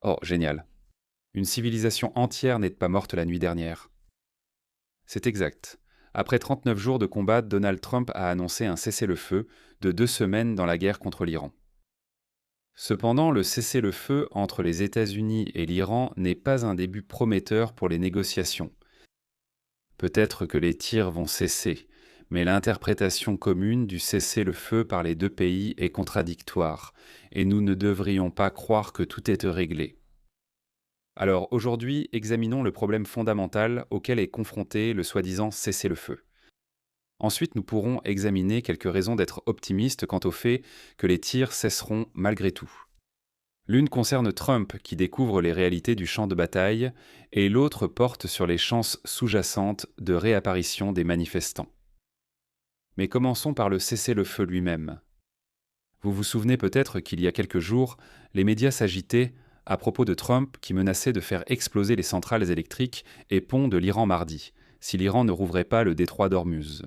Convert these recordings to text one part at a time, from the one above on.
Oh, génial. Une civilisation entière n'est pas morte la nuit dernière. C'est exact. Après 39 jours de combat, Donald Trump a annoncé un cessez-le-feu de 2 semaines dans la guerre contre l'Iran. Cependant, le cessez-le-feu entre les États-Unis et l'Iran n'est pas un début prometteur pour les négociations. Peut-être que les tirs vont cesser, mais l'interprétation commune du cessez-le-feu par les deux pays est contradictoire, et nous ne devrions pas croire que tout est réglé. Alors aujourd'hui, examinons le problème fondamental auquel est confronté le soi-disant cessez-le-feu. Ensuite, nous pourrons examiner quelques raisons d'être optimistes quant au fait que les tirs cesseront malgré tout. L'une concerne Trump qui découvre les réalités du champ de bataille et l'autre porte sur les chances sous-jacentes de réapparition des manifestants. Mais commençons par le cessez-le-feu lui-même. Vous vous souvenez peut-être qu'il y a quelques jours, les médias s'agitaient à propos de Trump qui menaçait de faire exploser les centrales électriques et ponts de l'Iran mardi, si l'Iran ne rouvrait pas le détroit d'Ormuz.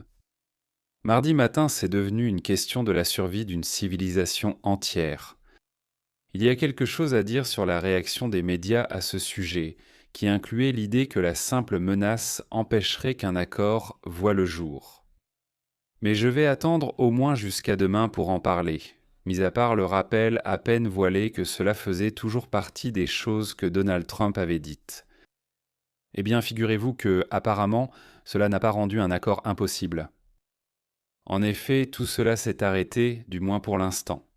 Mardi matin, c'est devenu une question de la survie d'une civilisation entière. Il y a quelque chose à dire sur la réaction des médias à ce sujet, qui incluait l'idée que la simple menace empêcherait qu'un accord voie le jour. Mais je vais attendre au moins jusqu'à demain pour en parler, mis à part le rappel à peine voilé que cela faisait toujours partie des choses que Donald Trump avait dites. Eh bien, figurez-vous que, apparemment, cela n'a pas rendu un accord impossible. En effet, tout cela s'est arrêté, du moins pour l'instant.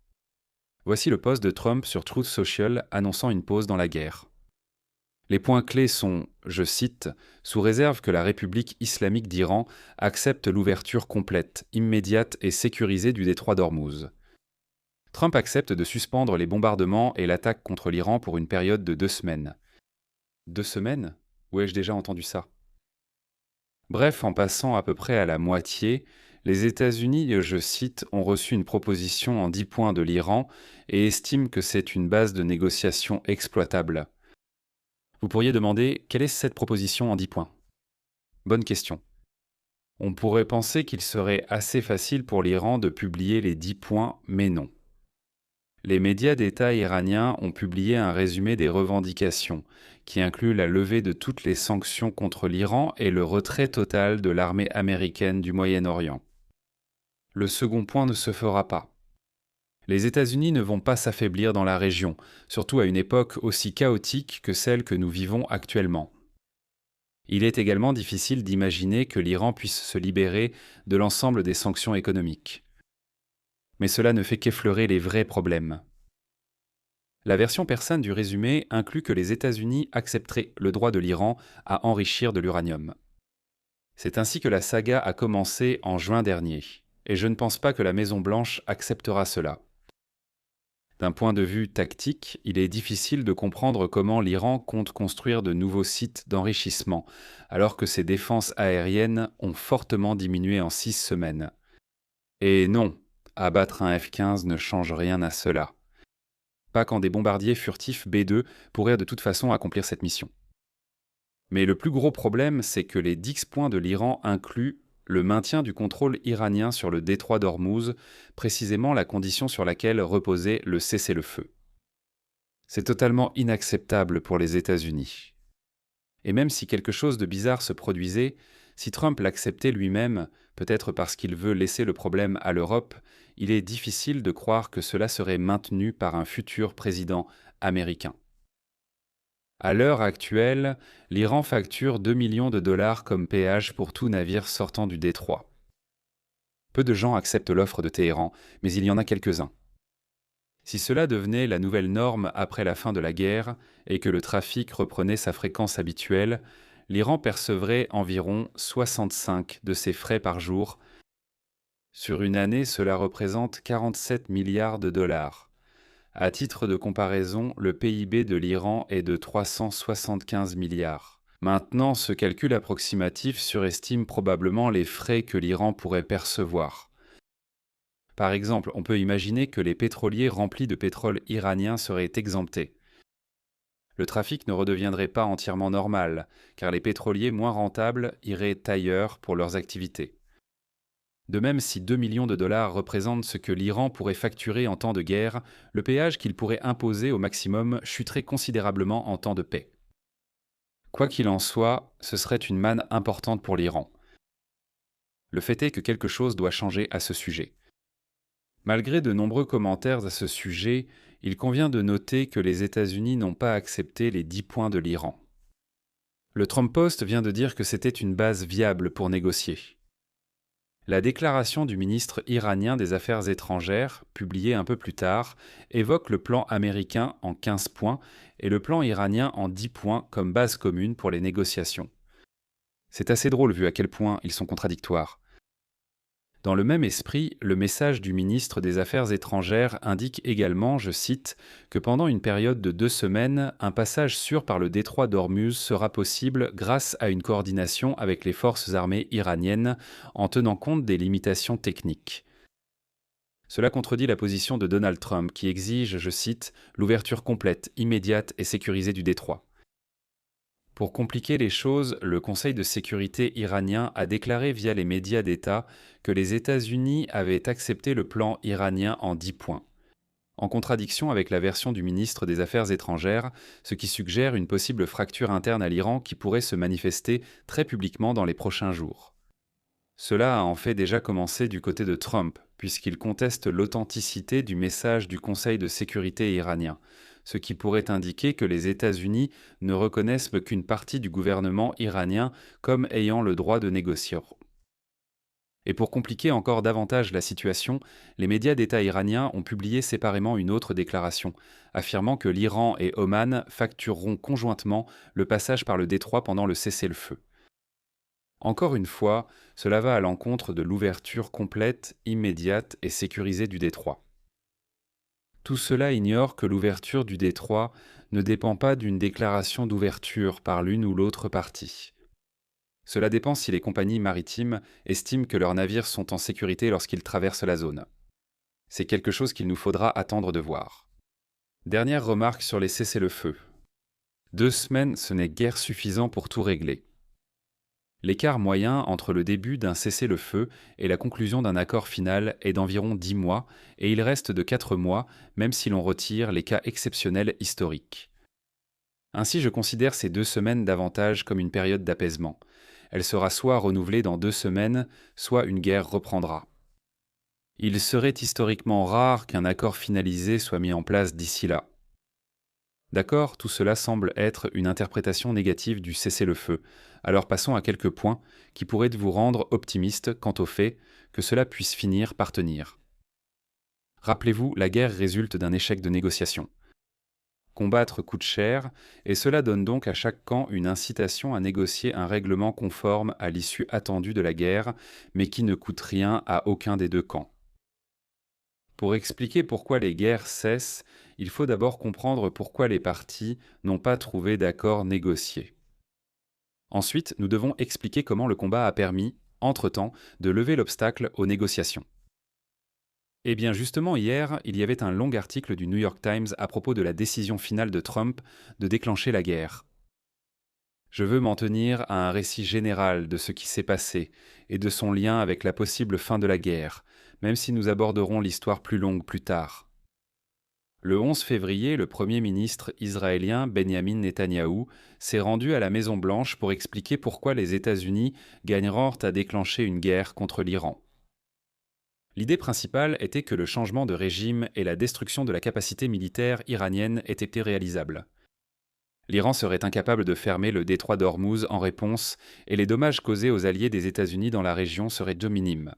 Voici le post de Trump sur Truth Social annonçant une pause dans la guerre. Les points clés sont, je cite, « Sous réserve que la République islamique d'Iran accepte l'ouverture complète, immédiate et sécurisée du détroit d'Ormuz. » Trump accepte de suspendre les bombardements et l'attaque contre l'Iran pour une période de 2 semaines. 2 semaines ? Où ai-je déjà entendu ça ? Bref, en passant à peu près à la moitié, les États-Unis, je cite, ont reçu une proposition en 10 points de l'Iran et estiment que c'est une base de négociation exploitable. Vous pourriez demander, quelle est cette proposition en 10 points ? Bonne question. On pourrait penser qu'il serait assez facile pour l'Iran de publier les 10 points, mais non. Les médias d'État iraniens ont publié un résumé des revendications, qui inclut la levée de toutes les sanctions contre l'Iran et le retrait total de l'armée américaine du Moyen-Orient. Le second point ne se fera pas. Les États-Unis ne vont pas s'affaiblir dans la région, surtout à une époque aussi chaotique que celle que nous vivons actuellement. Il est également difficile d'imaginer que l'Iran puisse se libérer de l'ensemble des sanctions économiques. Mais cela ne fait qu'effleurer les vrais problèmes. La version persane du résumé inclut que les États-Unis accepteraient le droit de l'Iran à enrichir de l'uranium. C'est ainsi que la saga a commencé en juin dernier, et je ne pense pas que la Maison-Blanche acceptera cela. D'un point de vue tactique, il est difficile de comprendre comment l'Iran compte construire de nouveaux sites d'enrichissement, alors que ses défenses aériennes ont fortement diminué en 6 semaines. Et non, abattre un F-15 ne change rien à cela. Pas quand des bombardiers furtifs B-2 pourraient de toute façon accomplir cette mission. Mais le plus gros problème, c'est que les 10 points de l'Iran incluent le maintien du contrôle iranien sur le détroit d'Ormuz, précisément la condition sur laquelle reposait le cessez-le-feu. C'est totalement inacceptable pour les États-Unis. Et même si quelque chose de bizarre se produisait, si Trump l'acceptait lui-même, peut-être parce qu'il veut laisser le problème à l'Europe, il est difficile de croire que cela serait maintenu par un futur président américain. À l'heure actuelle, l'Iran facture 2 millions de dollars comme péage pour tout navire sortant du détroit. Peu de gens acceptent l'offre de Téhéran, mais il y en a quelques-uns. Si cela devenait la nouvelle norme après la fin de la guerre et que le trafic reprenait sa fréquence habituelle, l'Iran percevrait environ 65 de ses frais par jour. Sur une année, cela représente 47 milliards de dollars. À titre de comparaison, le PIB de l'Iran est de 375 milliards. Maintenant, ce calcul approximatif surestime probablement les frais que l'Iran pourrait percevoir. Par exemple, on peut imaginer que les pétroliers remplis de pétrole iranien seraient exemptés. Le trafic ne redeviendrait pas entièrement normal, car les pétroliers moins rentables iraient ailleurs pour leurs activités. De même, si 2 millions de dollars représentent ce que l'Iran pourrait facturer en temps de guerre, le péage qu'il pourrait imposer au maximum chuterait considérablement en temps de paix. Quoi qu'il en soit, ce serait une manne importante pour l'Iran. Le fait est que quelque chose doit changer à ce sujet. Malgré de nombreux commentaires à ce sujet, il convient de noter que les États-Unis n'ont pas accepté les 10 points de l'Iran. Le Trump Post vient de dire que c'était une base viable pour négocier. La déclaration du ministre iranien des Affaires étrangères, publiée un peu plus tard, évoque le plan américain en 15 points et le plan iranien en 10 points comme base commune pour les négociations. C'est assez drôle vu à quel point ils sont contradictoires. Dans le même esprit, le message du ministre des Affaires étrangères indique également, je cite, que pendant une période de 2 semaines, un passage sûr par le détroit d'Ormuz sera possible grâce à une coordination avec les forces armées iraniennes en tenant compte des limitations techniques. Cela contredit la position de Donald Trump qui exige, je cite, l'ouverture complète, immédiate et sécurisée du détroit. Pour compliquer les choses, le Conseil de sécurité iranien a déclaré via les médias d'État que les États-Unis avaient accepté le plan iranien en 10 points, en contradiction avec la version du ministre des Affaires étrangères, ce qui suggère une possible fracture interne à l'Iran qui pourrait se manifester très publiquement dans les prochains jours. Cela a en fait déjà commencé du côté de Trump, puisqu'il conteste l'authenticité du message du Conseil de sécurité iranien, ce qui pourrait indiquer que les États-Unis ne reconnaissent qu'une partie du gouvernement iranien comme ayant le droit de négocier. Et pour compliquer encore davantage la situation, les médias d'État iraniens ont publié séparément une autre déclaration, affirmant que l'Iran et Oman factureront conjointement le passage par le détroit pendant le cessez-le-feu. Encore une fois, cela va à l'encontre de l'ouverture complète, immédiate et sécurisée du détroit. Tout cela ignore que l'ouverture du détroit ne dépend pas d'une déclaration d'ouverture par l'une ou l'autre partie. Cela dépend si les compagnies maritimes estiment que leurs navires sont en sécurité lorsqu'ils traversent la zone. C'est quelque chose qu'il nous faudra attendre de voir. Dernière remarque sur les cessez-le-feu. 2 semaines, ce n'est guère suffisant pour tout régler. L'écart moyen entre le début d'un cessez-le-feu et la conclusion d'un accord final est d'environ 10 mois, et il reste de 4 mois, même si l'on retire les cas exceptionnels historiques. Ainsi, je considère ces 2 semaines davantage comme une période d'apaisement. Elle sera soit renouvelée dans 2 semaines, soit une guerre reprendra. Il serait historiquement rare qu'un accord finalisé soit mis en place d'ici là. D'accord, tout cela semble être une interprétation négative du cessez-le-feu. Alors passons à quelques points qui pourraient vous rendre optimiste quant au fait que cela puisse finir par tenir. Rappelez-vous, la guerre résulte d'un échec de négociation. Combattre coûte cher, et cela donne donc à chaque camp une incitation à négocier un règlement conforme à l'issue attendue de la guerre, mais qui ne coûte rien à aucun des 2 camps. Pour expliquer pourquoi les guerres cessent, il faut d'abord comprendre pourquoi les parties n'ont pas trouvé d'accord négocié. Ensuite, nous devons expliquer comment le combat a permis, entre-temps, de lever l'obstacle aux négociations. Eh bien justement hier, il y avait un long article du New York Times à propos de la décision finale de Trump de déclencher la guerre. Je veux m'en tenir à un récit général de ce qui s'est passé et de son lien avec la possible fin de la guerre, même si nous aborderons l'histoire plus longue plus tard. Le 11 février, le Premier ministre israélien Benjamin Netanyahou s'est rendu à la Maison-Blanche pour expliquer pourquoi les États-Unis gagneront à déclencher une guerre contre l'Iran. L'idée principale était que le changement de régime et la destruction de la capacité militaire iranienne aient été réalisables. L'Iran serait incapable de fermer le détroit d'Ormuz en réponse et les dommages causés aux alliés des États-Unis dans la région seraient de minimes.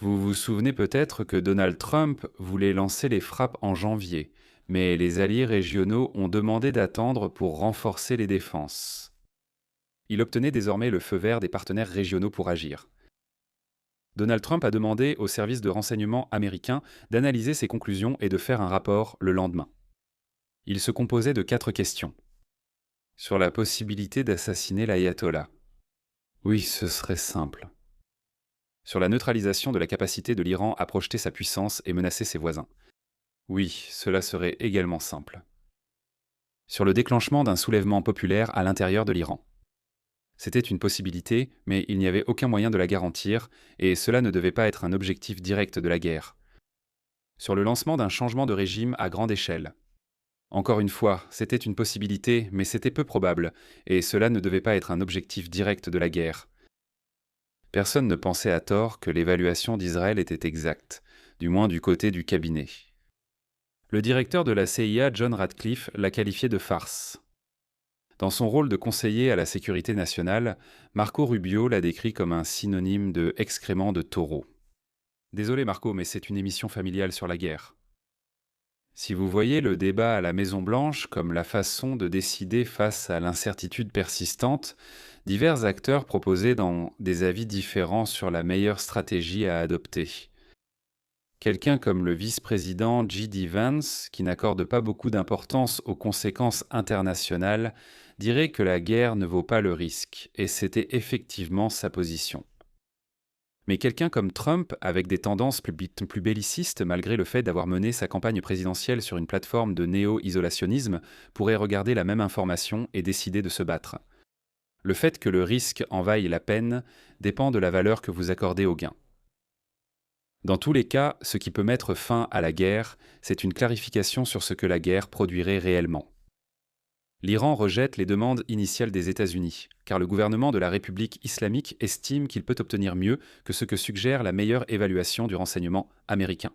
Vous vous souvenez peut-être que Donald Trump voulait lancer les frappes en janvier, mais les alliés régionaux ont demandé d'attendre pour renforcer les défenses. Il obtenait désormais le feu vert des partenaires régionaux pour agir. Donald Trump a demandé au service de renseignement américain d'analyser ses conclusions et de faire un rapport le lendemain. Il se composait de 4 questions. Sur la possibilité d'assassiner l'ayatollah. Oui, ce serait simple. Sur la neutralisation de la capacité de l'Iran à projeter sa puissance et menacer ses voisins. Oui, cela serait également simple. Sur le déclenchement d'un soulèvement populaire à l'intérieur de l'Iran. C'était une possibilité, mais il n'y avait aucun moyen de la garantir, et cela ne devait pas être un objectif direct de la guerre. Sur le lancement d'un changement de régime à grande échelle. Encore une fois, c'était une possibilité, mais c'était peu probable, et cela ne devait pas être un objectif direct de la guerre. Personne ne pensait à tort que l'évaluation d'Israël était exacte, du moins du côté du cabinet. Le directeur de la CIA, John Ratcliffe, l'a qualifié de farce. Dans son rôle de conseiller à la sécurité nationale, Marco Rubio l'a décrit comme un synonyme de excrément de taureau. Désolé Marco, mais c'est une émission familiale sur la guerre. Si vous voyez le débat à la Maison-Blanche comme la façon de décider face à l'incertitude persistante, divers acteurs proposaient des avis différents sur la meilleure stratégie à adopter. Quelqu'un comme le vice-président J.D. Vance, qui n'accorde pas beaucoup d'importance aux conséquences internationales, dirait que la guerre ne vaut pas le risque, et c'était effectivement sa position. Mais quelqu'un comme Trump, avec des tendances plus bellicistes malgré le fait d'avoir mené sa campagne présidentielle sur une plateforme de néo-isolationnisme, pourrait regarder la même information et décider de se battre. Le fait que le risque en vaille la peine dépend de la valeur que vous accordez au gain. Dans tous les cas, ce qui peut mettre fin à la guerre, c'est une clarification sur ce que la guerre produirait réellement. L'Iran rejette les demandes initiales des États-Unis, car le gouvernement de la République islamique estime qu'il peut obtenir mieux que ce que suggère la meilleure évaluation du renseignement américain.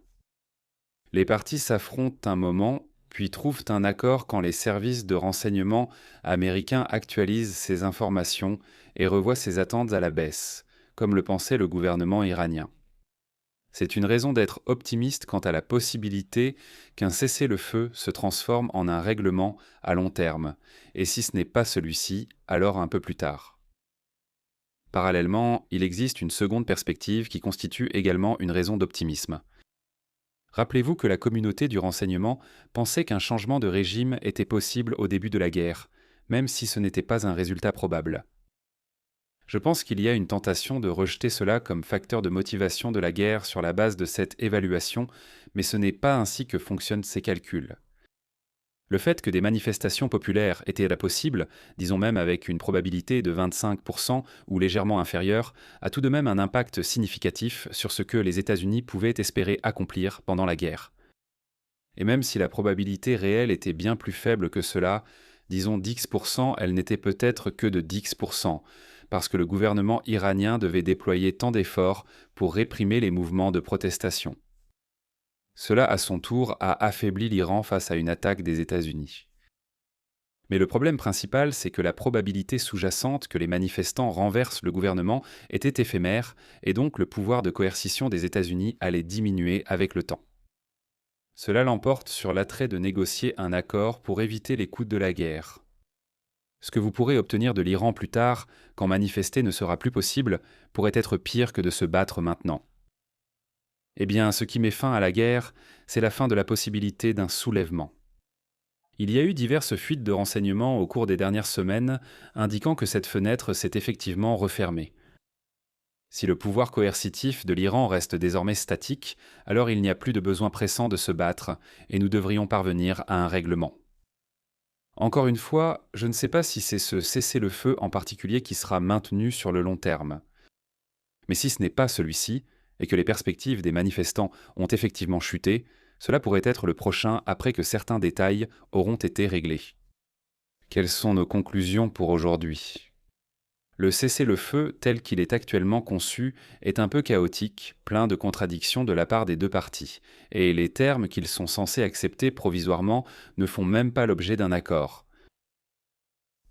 Les parties s'affrontent un moment, puis trouvent un accord quand les services de renseignement américains actualisent ces informations et revoient ces attentes à la baisse, comme le pensait le gouvernement iranien. C'est une raison d'être optimiste quant à la possibilité qu'un cessez-le-feu se transforme en un règlement à long terme, et si ce n'est pas celui-ci, alors un peu plus tard. Parallèlement, il existe une seconde perspective qui constitue également une raison d'optimisme. Rappelez-vous que la communauté du renseignement pensait qu'un changement de régime était possible au début de la guerre, même si ce n'était pas un résultat probable. Je pense qu'il y a une tentation de rejeter cela comme facteur de motivation de la guerre sur la base de cette évaluation, mais ce n'est pas ainsi que fonctionnent ces calculs. Le fait que des manifestations populaires étaient possibles, disons même avec une probabilité de 25% ou légèrement inférieure, a tout de même un impact significatif sur ce que les États-Unis pouvaient espérer accomplir pendant la guerre. Et même si la probabilité réelle était bien plus faible que cela, disons 10%, elle n'était peut-être que de 10%, parce que le gouvernement iranien devait déployer tant d'efforts pour réprimer les mouvements de protestation. Cela, à son tour, a affaibli l'Iran face à une attaque des États-Unis. Mais le problème principal, c'est que la probabilité sous-jacente que les manifestants renversent le gouvernement était éphémère, et donc le pouvoir de coercition des États-Unis allait diminuer avec le temps. Cela l'emporte sur l'attrait de négocier un accord pour éviter les coûts de la guerre. Ce que vous pourrez obtenir de l'Iran plus tard, quand manifester ne sera plus possible, pourrait être pire que de se battre maintenant. Eh bien, ce qui met fin à la guerre, c'est la fin de la possibilité d'un soulèvement. Il y a eu diverses fuites de renseignements au cours des dernières semaines, indiquant que cette fenêtre s'est effectivement refermée. Si le pouvoir coercitif de l'Iran reste désormais statique, alors il n'y a plus de besoin pressant de se battre, et nous devrions parvenir à un règlement. Encore une fois, je ne sais pas si c'est ce cessez-le-feu en particulier qui sera maintenu sur le long terme. Mais si ce n'est pas celui-ci, et que les perspectives des manifestants ont effectivement chuté, cela pourrait être le prochain après que certains détails auront été réglés. Quelles sont nos conclusions pour aujourd'hui ? Le cessez-le-feu tel qu'il est actuellement conçu est un peu chaotique, plein de contradictions de la part des deux parties, et les termes qu'ils sont censés accepter provisoirement ne font même pas l'objet d'un accord.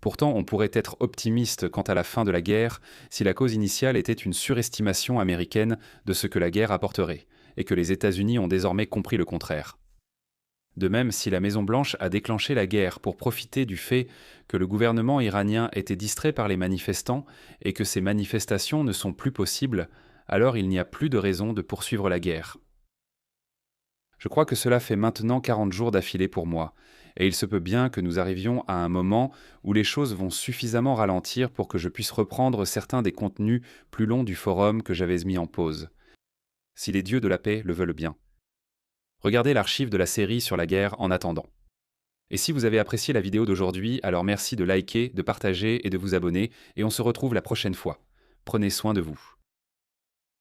Pourtant, on pourrait être optimiste quant à la fin de la guerre si la cause initiale était une surestimation américaine de ce que la guerre apporterait, et que les États-Unis ont désormais compris le contraire. De même, si la Maison-Blanche a déclenché la guerre pour profiter du fait que le gouvernement iranien était distrait par les manifestants et que ces manifestations ne sont plus possibles, alors il n'y a plus de raison de poursuivre la guerre. Je crois que cela fait maintenant 40 jours d'affilée pour moi, et il se peut bien que nous arrivions à un moment où les choses vont suffisamment ralentir pour que je puisse reprendre certains des contenus plus longs du forum que j'avais mis en pause. Si les dieux de la paix le veulent bien. Regardez l'archive de la série sur la guerre en attendant. Et si vous avez apprécié la vidéo d'aujourd'hui, alors merci de liker, de partager et de vous abonner, et on se retrouve la prochaine fois. Prenez soin de vous.